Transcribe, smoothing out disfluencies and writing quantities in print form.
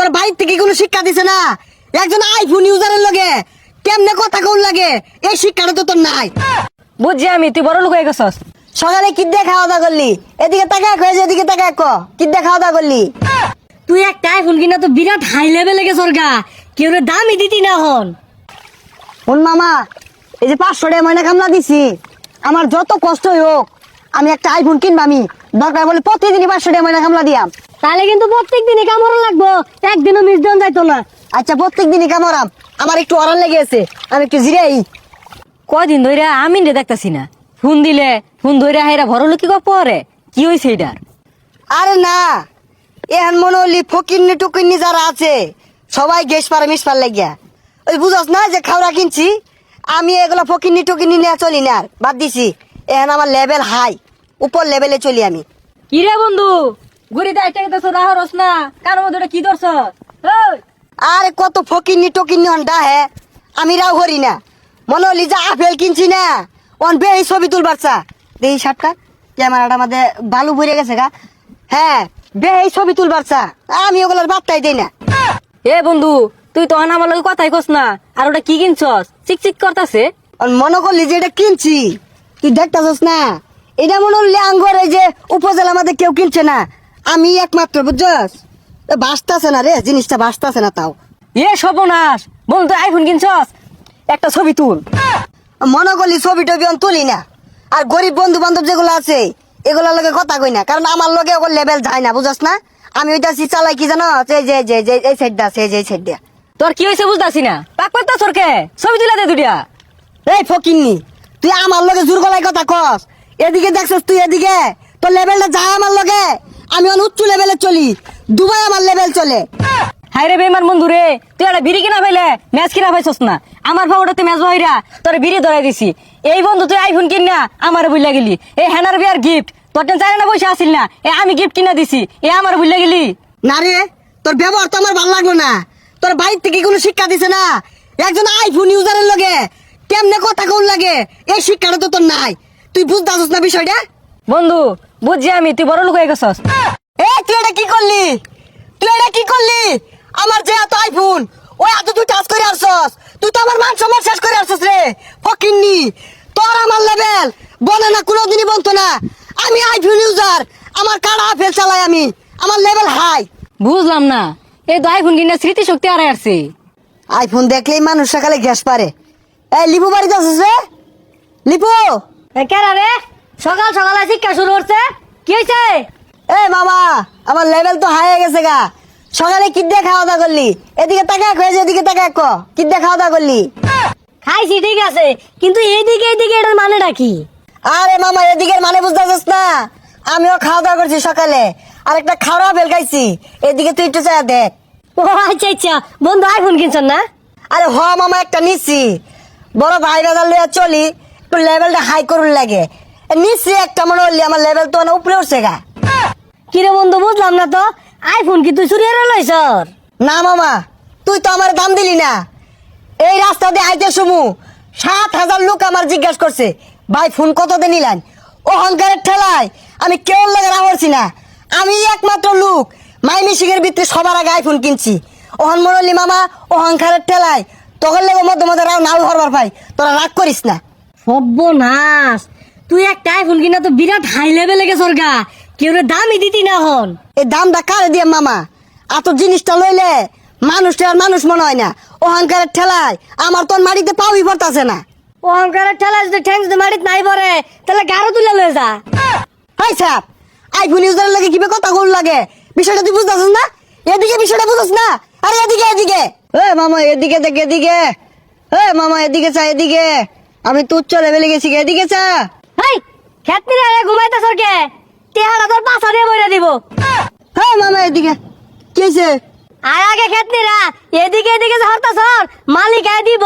তোর বাইর থেকে কোনো শিক্ষা দিছে না? একজন আইফোন ইউজারের লগে কেমনে কথা কোন লাগে এই শিক্ষাটা তো তোর নাই। বুঝছি আমি, তুই বড় লোক হয়ে গেছস। সকালে কি দিয়ে খাওয়া দাওয়া করলি? এদিকে তাকা হয়েছে, এদিকে তাকা কি দিয়ে খাওয়া দাওয়া করলি? তুই একটা আইফোন কিনা তো বিরাট হাই লেভেলে গেছর গা, কেউ দামই দিতি না হন। শোন মামা, এই যে 500 টাকা ময়না কামলা দিছি, আমার যত কষ্টই হোক আমি একটা আইফোন কিনবা। আমি দরকার বলে প্রতিদিনই 500 টাকা ময়না কামলা দিয়াম। তাহলে কিন্তু প্রত্যেক দিনই কামড় লাগবো, একদিনও মিস দেন যাইতো না। আচ্ছা প্রত্যেক দিনই কামড়াম, আমার একটু অরান লেগে আছে, আমি একটু জিরাই। কয়দিন ধরে আমি দেখতাছি না, ফোন দিলে ফোন ধরে হাইরা বড় লোক কি পরে কি হয়েছে এটার? আরে না, এখন মনে হলি ফকিন্নি টুকিন্নি যারা আছে সবাই গ্যাস পারে মিসপার লাগিয়া। ওই বুঝস না যে খাওয়া কিনছি, আমি এগুলো ফকিন্নি টুকিন্নি নিয়ে চলি না, আর বাদ দিছি। এখন আমার লেভেল হাই, উপর লেভেলে চলি আমি। কি রে বন্ধু, ঘুরি দাইতে গেছ রাহরস না, কার মধ্যে কি ধরছ? আরে কত ফকিন্নি টকিন্নি অনটা হে, আমি রাও করি না। মনে হলি যে আপেল কিনছি না, অন বে এই ছবি তুলবার চা দেখি সাপটা ক্যামেরাটা আমাদের বালু ভরে গেছে গা। হ্যাঁ বে এই ছবি তুলবার চা, আমি ওগুলোর বার্তাই দেই না। এ বন্ধু, তুই তো আমার লগে কথাই কস না, আর ওটা কি কিনছস? চিকচিক করতাছে। মনে করলি যে এটা কিনছি, তুই দেখতাছস না? এটা মনে হলি আঙ্গর এই যে উপজেলা আমাদের কেউ কিনছে না, আমি একমাত্র, বুঝছস? বাসতাছে না রে, জিনিসটা বাসতাছে না। তাও এ সর্বনাশ, বন্ধু তুই আইফোন কিনছস, একটা ছবি তুল। মনে করলি ছবি টবি আমি তুলি না। আর গরিব বন্ধু বান্ধব যেগুলো আছে এগুলোর লগে কথা কই না, কারণ আমার লগে ওর লেভেল যায় না, বুঝছস না? আমি ওইটা চালাই কি জানো, এই যে যে যে এই সাইডটা আছে, এই যে এই সাইডটা। তোর কি হয়েছে বুঝতাছি না, পাক পাত্তা সরকে ছবি তুলে দে দুটিয়া। এই ফকিন্নি, তুই আমার লগে জোর গলায় কথা কস। এদিকে দেখছস তুই, এদিকে তোর লেভেলটা যায় আমার লগে। আমি অন উচ্চ লেভেলে চলি, দুবাই আমার লেভেল চলে। হাই রে বেমান বন্ধু রে, তুই একটা বিড়ি কিনা পাইলে ম্যাচ কিনা পাইছস না, আমার ভাবটা ম্যাচ হইরা তোর বিড়ি ধরাই দিছি। এই বন্ধু তুই আইফোন কিন না আমার বুঝলা গেলি, এই হ্যানার বিয়ার গিফট তোর টেন চাই না পয়সা আসিল না, আমি গিফট কিনা দিছি, আমার বুঝলা গেলি। না রে, তোর ব্যবহার তো আমার ভালো লাগলো না। তোর বাড়ির থেকে কোনো শিক্ষা দিছে না? একজন আইফোন ইউজারের লগে কেমনে কথা কোন লাগে এই শিক্ষাটা তো তোর নাই। তুই বুঝতেছস না বিষয়টা? বন্ধু বুঝছি আমি, তুই বড় লোক হয়ে গেছস। তুই এটা কি করলি? তুই এটা কি করলি? আমার যে এত আইফোন, ওই এত তুই টাচ করে আসছস, তুই তো আমার মান সম্মান শেষ করে আসছস রে ফকিন্নি। তোর আমার লেভেল বলে না, কোনোদিনই বলতো না। আমি আইফোন ইউজার, আমার কাড়া আপেল চালাই আমি, আমার লেভেল হাই। বুঝলাম না, এই তো আইফোন কিনা স্মৃতি শক্তি আর আসছে। আইফোন দেখলেই মানুষ সকালে গ্যাস পারে। এই লিপু বাড়িতে আসছিস রে? লিপু, কেন রে সকাল সকালে শিক্ষা শুরু করছে, কি হয়েছে? এই মামা, আমার লেভেল তো হাই হয়ে গেছে গা। সকালে কি দিয়ে খাওয়া দাওয়া করলি? এদিকে তাকা হয়েছে, এদিকে তাকা কি দিয়ে খাওয়া দাওয়া করলি? খাইছি ঠিক আছে, কিন্তু এইদিকে এইদিকে এটার মানেটা কি? আরে মামা, এদিকে মানে বুঝতেছিস না? আমিও খাওয়া দাওয়া করছি সকালে, আর একটা খাওয়া ফেল খাইছি। এদিকে তুই একটু চাই দেখ। ও আচ্ছা আচ্ছা, বন্ধু আইফোন কিনছেন না? আরে হ মামা, একটা নিচ্ছি। বড় ভাই বাজার লইয়া চলি, একটু লেভেলটা হাই করুন লাগে। নিচ্ছি একটা, মনে হলি আমার লেভেল তো অনেক উপরে উঠছে গা। কিরে বন্ধু বুঝলাম না তো, আইফোন কি তুই চুরি করে লইছর? না মামা, তুই তো আমার দাম দিলি না। এই রাস্তা দিয়ে আইতে সমু 7,000 লোক আমার জিজ্ঞাসা করছে, ভাই ফোন কত দিয়ে নিলেন? অহংকারের ঠেলায় আমি কেউ লাগে রাহছি না। আমি একমাত্র লোক মাইমি সিংহের ভিতরে সবার আগে আইফোন কিনছি। ওহন মরলি মামা, অহংকারের ঠেলায় তখন লেগে মধ্যে মধ্যে রাও নাও হরবার ভাই, তোরা রাগ করিস না। সর্বনাশ, তুই একটা আইফোন কিনা তো বিরাট হাই লেভেলে গেছর গা, কেউ দামই দিতি না হন। এই দামটা কারে দিয়ে মামা? এত জিনিসটা লইলে মানুষটা আর মানুষ মনে হয় না। অহংকারের ঠেলায় আমার তোর মাটিতে পাউই পড়তাছে না। অহংকারের ঠেলায় যদি ঠ্যাংস মাটিত নাই পড়ে, তাহলে গাড়ো তুলে লয়ে যা। হাই সাপ, আইফোন ইউজারের লাগে কিভাবে কথা কোন লাগে বিষয়টা তুই বুঝতেছিস না? এদিকে বিষয়টা বুঝছ না? আরে এদিকে এদিকে, মামা এদিকে দেখ, এদিকে। মামা এদিকে চা, এদিকে। আমি তুচ্ছ লেভেলে গেছি, এদিকে চা। হেই খেতনি রে ঘুমাইতেছর কে? টেহারা তোর পাছা দিয়ে বইরা দিব। মামা এদিকে, কি হয়েছে? আর আগে খেতনি রা এদিকে এদিকে হরতাছর, মালিক আয় দিব।